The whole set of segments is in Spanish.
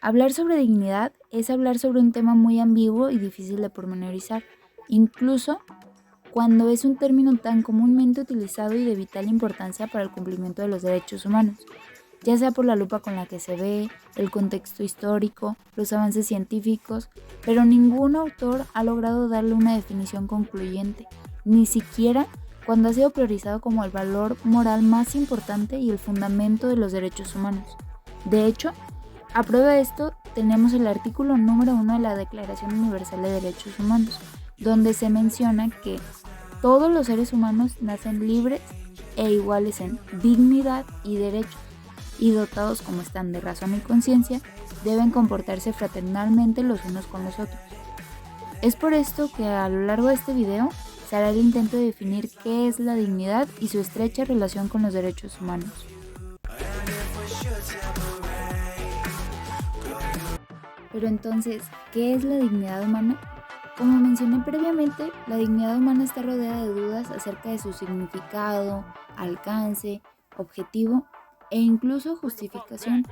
Hablar sobre dignidad es hablar sobre un tema muy ambiguo y difícil de pormenorizar, incluso cuando es un término tan comúnmente utilizado y de vital importancia para el cumplimiento de los derechos humanos, ya sea por la lupa con la que se ve, el contexto histórico, los avances científicos, pero ningún autor ha logrado darle una definición concluyente, ni siquiera cuando ha sido priorizado como el valor moral más importante y el fundamento de los derechos humanos. De hecho, a prueba de esto, tenemos el artículo número 1 de la Declaración Universal de Derechos Humanos, donde se menciona que todos los seres humanos nacen libres e iguales en dignidad y derechos, y dotados como están de razón y conciencia, deben comportarse fraternalmente los unos con los otros. Es por esto que a lo largo de este video se hará el intento de definir qué es la dignidad y su estrecha relación con los derechos humanos. Pero entonces, ¿qué es la dignidad humana? Como mencioné previamente, la dignidad humana está rodeada de dudas acerca de su significado, alcance, objetivo e incluso justificación,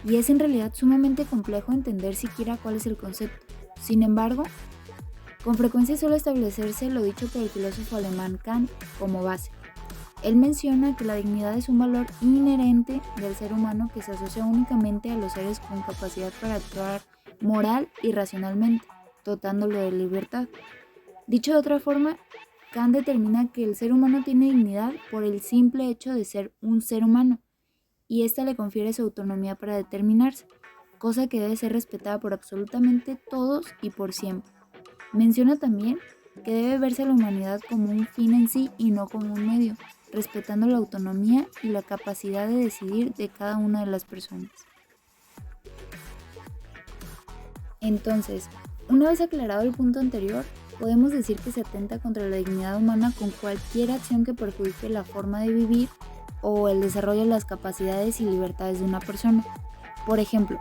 y es en realidad sumamente complejo entender siquiera cuál es el concepto. Sin embargo, con frecuencia suele establecerse lo dicho por el filósofo alemán Kant como base. Él menciona que la dignidad es un valor inherente del ser humano que se asocia únicamente a los seres con capacidad para actuar moral y racionalmente, dotándolo de libertad. Dicho de otra forma, Kant determina que el ser humano tiene dignidad por el simple hecho de ser un ser humano, y ésta le confiere su autonomía para determinarse, cosa que debe ser respetada por absolutamente todos y por siempre. Menciona también que debe verse a la humanidad como un fin en sí y no como un medio, respetando la autonomía y la capacidad de decidir de cada una de las personas. Entonces, una vez aclarado el punto anterior, podemos decir que se atenta contra la dignidad humana con cualquier acción que perjudique la forma de vivir o el desarrollo de las capacidades y libertades de una persona. Por ejemplo,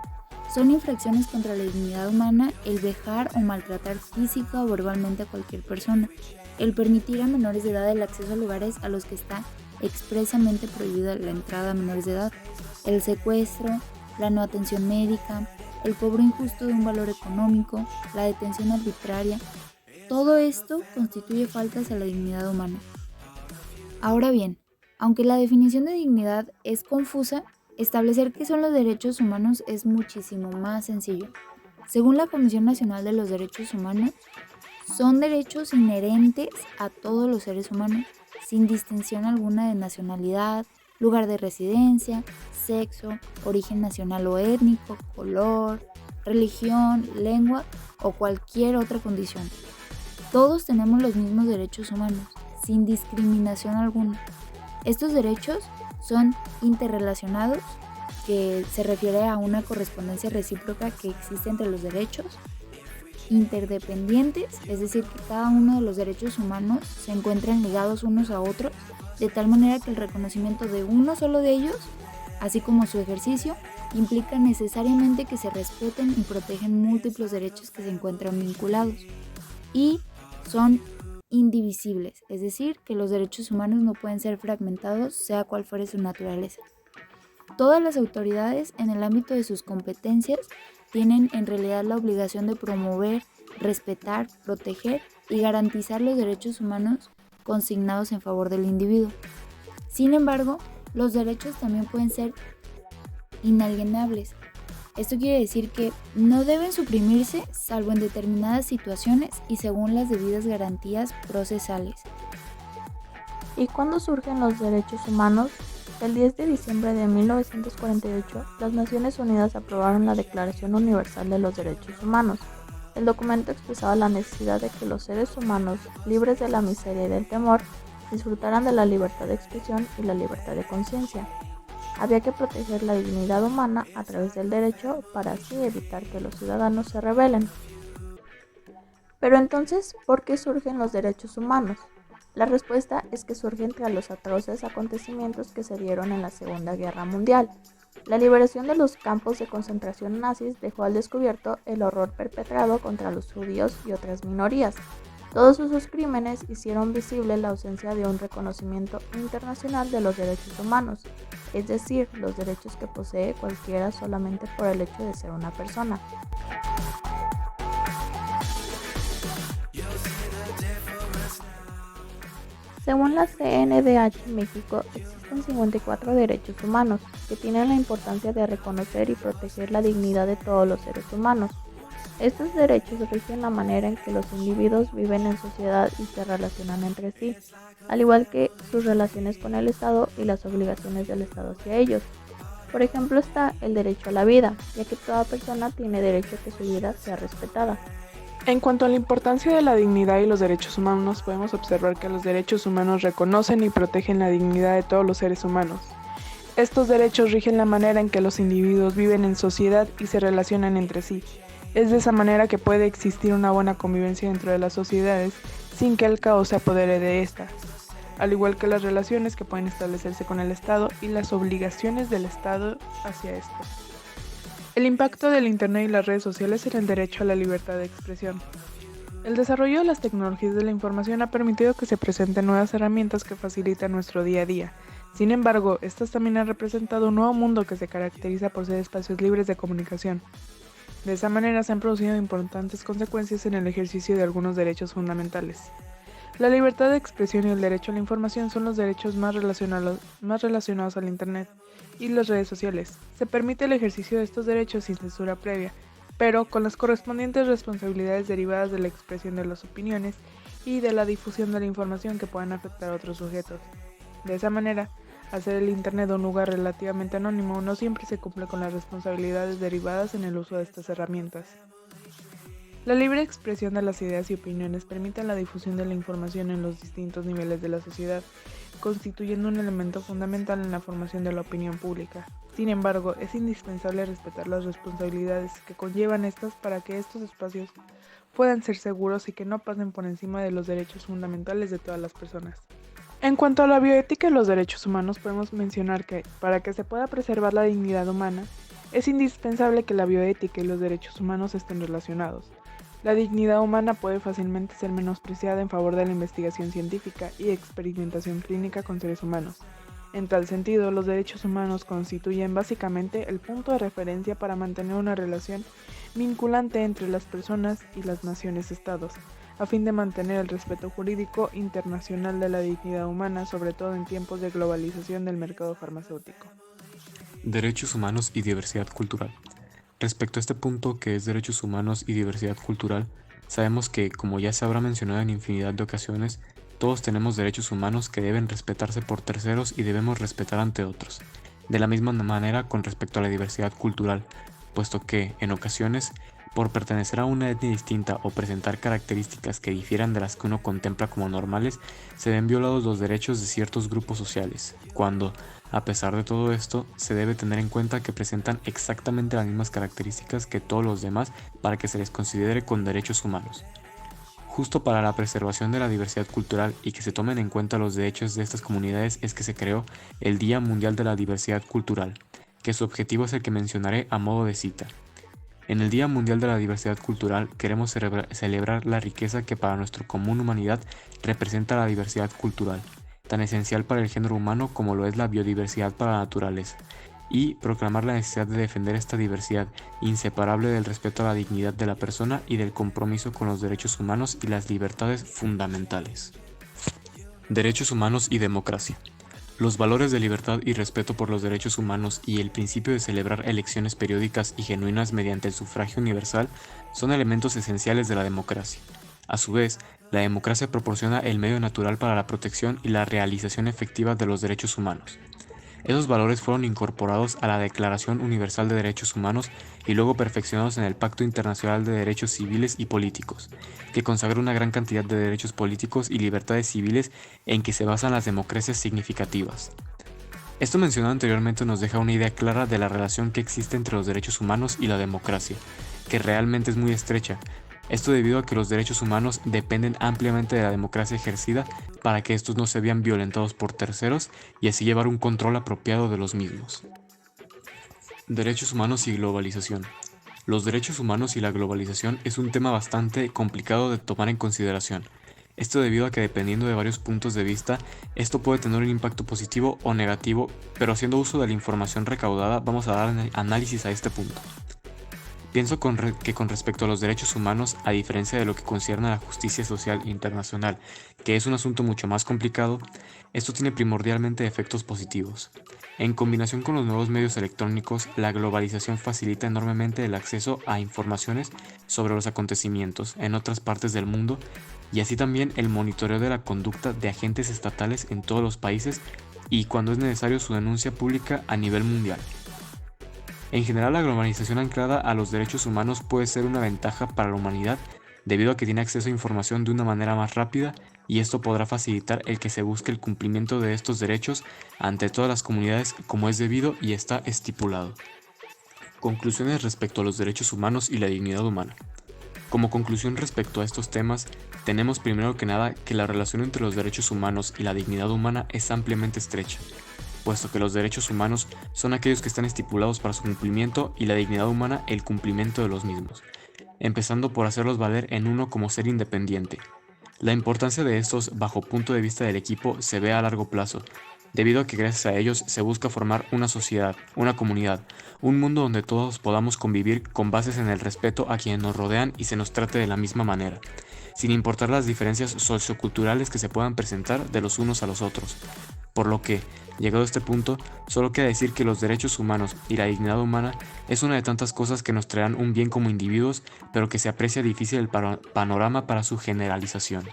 son infracciones contra la dignidad humana el vejar o maltratar física o verbalmente a cualquier persona, el permitir a menores de edad el acceso a lugares a los que está expresamente prohibida la entrada a menores de edad, el secuestro, la no atención médica, el cobro injusto de un valor económico, la detención arbitraria. Todo esto constituye faltas a la dignidad humana. Ahora bien, aunque la definición de dignidad es confusa, establecer qué son los derechos humanos es muchísimo más sencillo. Según la Comisión Nacional de los Derechos Humanos, son derechos inherentes a todos los seres humanos, sin distinción alguna de nacionalidad, lugar de residencia, sexo, origen nacional o étnico, color, religión, lengua o cualquier otra condición. Todos tenemos los mismos derechos humanos, sin discriminación alguna. Estos derechos son interrelacionados, que se refiere a una correspondencia recíproca que existe entre los derechos, interdependientes, es decir, que cada uno de los derechos humanos se encuentran ligados unos a otros, de tal manera que el reconocimiento de uno solo de ellos, así como su ejercicio, implica necesariamente que se respeten y protegen múltiples derechos que se encuentran vinculados. Y son indivisibles, es decir, que los derechos humanos no pueden ser fragmentados, sea cual fuere su naturaleza. Todas las autoridades, en el ámbito de sus competencias, tienen en realidad la obligación de promover, respetar, proteger y garantizar los derechos humanos consignados en favor del individuo. Sin embargo, los derechos también pueden ser inalienables. Esto quiere decir que no deben suprimirse salvo en determinadas situaciones y según las debidas garantías procesales. ¿Y cuándo surgen los derechos humanos? El 10 de diciembre de 1948, las Naciones Unidas aprobaron la Declaración Universal de los Derechos Humanos. El documento expresaba la necesidad de que los seres humanos, libres de la miseria y del temor, disfrutaran de la libertad de expresión y la libertad de conciencia. Había que proteger la dignidad humana a través del derecho para así evitar que los ciudadanos se rebelen. Pero entonces, ¿por qué surgen los derechos humanos? La respuesta es que surgen tras los atroces acontecimientos que se dieron en la Segunda Guerra Mundial. La liberación de los campos de concentración nazis dejó al descubierto el horror perpetrado contra los judíos y otras minorías. Todos esos crímenes hicieron visible la ausencia de un reconocimiento internacional de los derechos humanos, es decir, los derechos que posee cualquiera solamente por el hecho de ser una persona. Según la CNDH México, existen 54 derechos humanos que tienen la importancia de reconocer y proteger la dignidad de todos los seres humanos. Estos derechos rigen la manera en que los individuos viven en sociedad y se relacionan entre sí, al igual que sus relaciones con el Estado y las obligaciones del Estado hacia ellos. Por ejemplo, está el derecho a la vida, ya que toda persona tiene derecho a que su vida sea respetada. En cuanto a la importancia de la dignidad y los derechos humanos, podemos observar que los derechos humanos reconocen y protegen la dignidad de todos los seres humanos. Estos derechos rigen la manera en que los individuos viven en sociedad y se relacionan entre sí. Es de esa manera que puede existir una buena convivencia dentro de las sociedades sin que el caos se apodere de esta, al igual que las relaciones que pueden establecerse con el Estado y las obligaciones del Estado hacia estos. El impacto del Internet y las redes sociales en el derecho a la libertad de expresión. El desarrollo de las tecnologías de la información ha permitido que se presenten nuevas herramientas que facilitan nuestro día a día. Sin embargo, estas también han representado un nuevo mundo que se caracteriza por ser espacios libres de comunicación. De esa manera se han producido importantes consecuencias en el ejercicio de algunos derechos fundamentales. La libertad de expresión y el derecho a la información son los derechos más relacionados al Internet y las redes sociales. Se permite el ejercicio de estos derechos sin censura previa, pero con las correspondientes responsabilidades derivadas de la expresión de las opiniones y de la difusión de la información que puedan afectar a otros sujetos. De esa manera, hacer el Internet un lugar relativamente anónimo no siempre se cumple con las responsabilidades derivadas en el uso de estas herramientas. La libre expresión de las ideas y opiniones permite la difusión de la información en los distintos niveles de la sociedad, constituyendo un elemento fundamental en la formación de la opinión pública. Sin embargo, es indispensable respetar las responsabilidades que conllevan estas para que estos espacios puedan ser seguros y que no pasen por encima de los derechos fundamentales de todas las personas. En cuanto a la bioética y los derechos humanos, podemos mencionar que, para que se pueda preservar la dignidad humana, es indispensable que la bioética y los derechos humanos estén relacionados. La dignidad humana puede fácilmente ser menospreciada en favor de la investigación científica y experimentación clínica con seres humanos. En tal sentido, los derechos humanos constituyen básicamente el punto de referencia para mantener una relación vinculante entre las personas y las naciones-estados, a fin de mantener el respeto jurídico internacional de la dignidad humana, sobre todo en tiempos de globalización del mercado farmacéutico. Derechos humanos y diversidad cultural. Respecto a este punto que es derechos humanos y diversidad cultural, sabemos que, como ya se habrá mencionado en infinidad de ocasiones, todos tenemos derechos humanos que deben respetarse por terceros y debemos respetar ante otros. De la misma manera con respecto a la diversidad cultural, puesto que, en ocasiones, por pertenecer a una etnia distinta o presentar características que difieran de las que uno contempla como normales, se ven violados los derechos de ciertos grupos sociales, cuando, a pesar de todo esto, se debe tener en cuenta que presentan exactamente las mismas características que todos los demás para que se les considere con derechos humanos. Justo para la preservación de la diversidad cultural y que se tomen en cuenta los derechos de estas comunidades es que se creó el Día Mundial de la Diversidad Cultural, que su objetivo es el que mencionaré a modo de cita. En el Día Mundial de la Diversidad Cultural queremos celebrar la riqueza que para nuestra común humanidad representa la diversidad cultural, tan esencial para el género humano como lo es la biodiversidad para la naturaleza, y proclamar la necesidad de defender esta diversidad, inseparable del respeto a la dignidad de la persona y del compromiso con los derechos humanos y las libertades fundamentales. Derechos humanos y democracia. Los valores de libertad y respeto por los derechos humanos y el principio de celebrar elecciones periódicas y genuinas mediante el sufragio universal son elementos esenciales de la democracia. A su vez, la democracia proporciona el medio natural para la protección y la realización efectiva de los derechos humanos. Esos valores fueron incorporados a la Declaración Universal de Derechos Humanos y luego perfeccionados en el Pacto Internacional de Derechos Civiles y Políticos, que consagra una gran cantidad de derechos políticos y libertades civiles en que se basan las democracias significativas. Esto mencionado anteriormente nos deja una idea clara de la relación que existe entre los derechos humanos y la democracia, que realmente es muy estrecha. Esto debido a que los derechos humanos dependen ampliamente de la democracia ejercida para que estos no se vean violentados por terceros y así llevar un control apropiado de los mismos. Derechos humanos y globalización. Los derechos humanos y la globalización es un tema bastante complicado de tomar en consideración. Esto debido a que dependiendo de varios puntos de vista, esto puede tener un impacto positivo o negativo, pero haciendo uso de la información recaudada vamos a dar análisis a este punto. Pienso que con respecto a los derechos humanos, a diferencia de lo que concierne a la justicia social internacional, que es un asunto mucho más complicado, esto tiene primordialmente efectos positivos. En combinación con los nuevos medios electrónicos, la globalización facilita enormemente el acceso a informaciones sobre los acontecimientos en otras partes del mundo y así también el monitoreo de la conducta de agentes estatales en todos los países y cuando es necesario su denuncia pública a nivel mundial. En general, la globalización anclada a los derechos humanos puede ser una ventaja para la humanidad debido a que tiene acceso a información de una manera más rápida y esto podrá facilitar el que se busque el cumplimiento de estos derechos ante todas las comunidades como es debido y está estipulado. Conclusiones respecto a los derechos humanos y la dignidad humana. Como conclusión respecto a estos temas, tenemos primero que nada que la relación entre los derechos humanos y la dignidad humana es ampliamente estrecha, puesto que los derechos humanos son aquellos que están estipulados para su cumplimiento y la dignidad humana el cumplimiento de los mismos, empezando por hacerlos valer en uno como ser independiente. La importancia de estos bajo punto de vista del equipo se ve a largo plazo, debido a que gracias a ellos se busca formar una sociedad, una comunidad, un mundo donde todos podamos convivir con bases en el respeto a quienes nos rodean y se nos trate de la misma manera, sin importar las diferencias socioculturales que se puedan presentar de los unos a los otros. Por lo que, llegado a este punto, solo queda decir que los derechos humanos y la dignidad humana es una de tantas cosas que nos traerán un bien como individuos, pero que se aprecia difícil el panorama para su generalización.